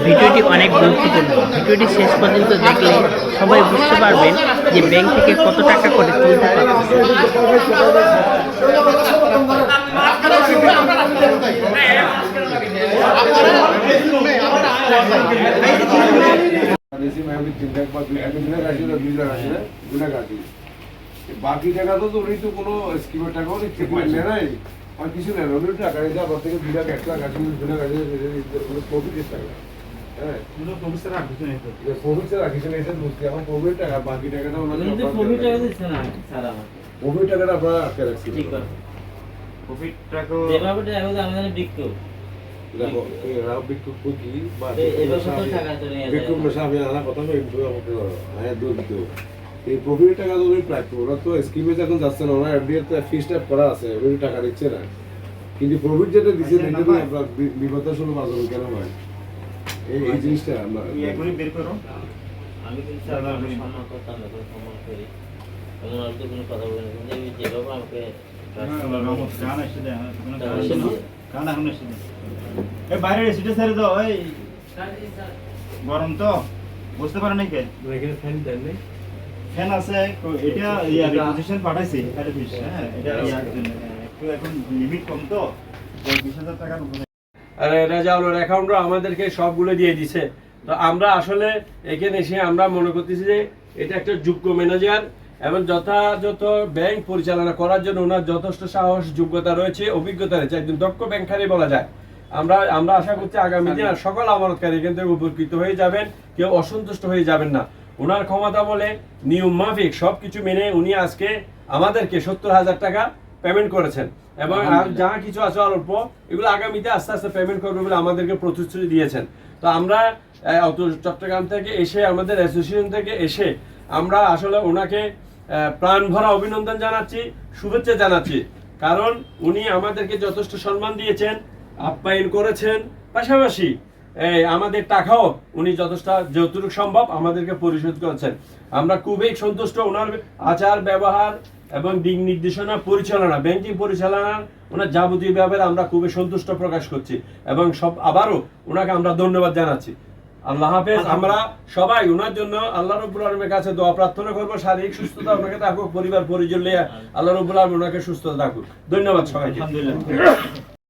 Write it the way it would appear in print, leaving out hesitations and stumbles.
ভিডিওটি অনেক গুরুত্বপূর্ণ। ভিডিওটি শেষ পর্যন্ত দেখলে সবাই বুঝতে পারবেন যে ব্যাংক থেকে কত টাকা করে তুলতে পারতেছে। বাকি টাকা তো উনি তো কোনো স্কিমের টাকাও নিচ্ছে নাই আর কিছু নেই ওদের টাকা নিতে আবার থেকে 2 লাখ 1 লাখ আছে 2 লাখ আছে প্রফিট টাকা হ্যাঁ পুরো প্রফিট রাখিছে না এটা প্রফিট রাখিছে না এটা বুঝতে এখন প্রফিট টাকা বাকি টাকাটা ওনাদের প্রফিট টাকা দিচ্ছে না স্যার আমার প্রফিট টাকাটা আপনারা আটকে রাখছি ঠিক আছে প্রফিট টাকা যেভাবে টাকা আমাদের বিক্রি দেখো এরা বিক্রি কি বা এবার কত টাকা চলে যায় বিক্রি না সামনে আনা কথা না একটু আমাকে আয়া দুধ দিও এই প্রফিট টাকা তো উনি প্রাপ্য ওরা তো স্কিমে যখন যাচ্ছে না ওরা এফডি এর তো ফিসটা করা আছে ওই টাকা দিচ্ছে না কিন্তু প্রফিট যেটা দিচ্ছে এটা তো আপনার বিপদ শুরু বাজার কেন হয় এই জিনিসটা আমরা এখনই বের করো আমি কিন্তু সম্মান করতাম না সম্মান করি এমন আর তো কোনো কথা বলে না কিন্তু যেভাবে আমাকে বাইরে সিটে ছেড়ে দাও ওই গরম তো বুঝতে পারে নাই কে এখানে ফ্যান দেন নেই ফ্যান আছে এটা ইয়া রিপোজিশন পাঠাইছি এটা ফিস হ্যাঁ এটা ইয়ার জন্য একটু এখন লিমিট কম তো 20000 টাকার উপরে আরে রাজাউলের অ্যাকাউন্টও আমাদেরকে সবগুলো দিয়ে দিছে তো আমরা আসলে এখানে এসে আমরা মনে করতেছি যে এটা একটা যোগ্য ম্যানেজার এবং যথাযথ ব্যাংক পরিচালনা করার জন্য ওনার যথেষ্ট সাহস যোগ্যতা রয়েছে অভিজ্ঞতা রয়েছে একজন দক্ষ ব্যাংকারই বলা যায় আমরা আশা করছি আগামী দিনে সকল আমানতকারী এখান থেকে উপকৃত হয়ে যাবেন কেউ অসন্তুষ্ট হয়ে যাবেন না ওনার ক্ষমতা বলে নিয়ম মাফিক সবকিছু মেনে উনি আজকে আমাদেরকে 70,000 টাকা পেমেন্ট করেছেন এবং আর যা কিছু আছে অল্প এগুলো আগামীতে আস্তে আস্তে পেমেন্ট করবে বলে আমাদেরকে প্রতিশ্রুতি দিয়েছেন তো আমরা চট্টগ্রাম থেকে এসে আমাদের অ্যাসোসিয়েশন থেকে এসে আমরা আসলে ওনাকে প্রাণ ভরা অভিনন্দন জানাচ্ছি শুভেচ্ছা জানাচ্ছি কারণ উনি আমাদেরকে যথেষ্ট সম্মান দিয়েছেন আপ্যায়ন করেছেন পাশাপাশি আমাদের টাকাও উনি যথেষ্ট যতটুকু সম্ভব আমাদেরকে পরিশোধ করেছেন আমরা খুবই সন্তুষ্ট ওনার আচার ব্যবহার এবং দিক নির্দেশনা পরিচালনা ব্যাংকিং পরিচালনার ওনার যাবতীয় ব্যাপারে আমরা খুবই সন্তুষ্ট প্রকাশ করছি এবং সব আবারও ওনাকে আমরা ধন্যবাদ জানাচ্ছি আল্লাহ হাফেজ আমরা সবাই ওনার জন্য আল্লাহ রাব্বুল আলামিনের কাছে দোয়া প্রার্থনা করব শারীরিক সুস্থতা ওনাকে থাকুক পরিবার পরিজন নিয়ে আল্লাহ রাব্বুল আলামিন ওনাকে সুস্থতা থাকুক ধন্যবাদ সবাইকে আলহামদুলিল্লাহ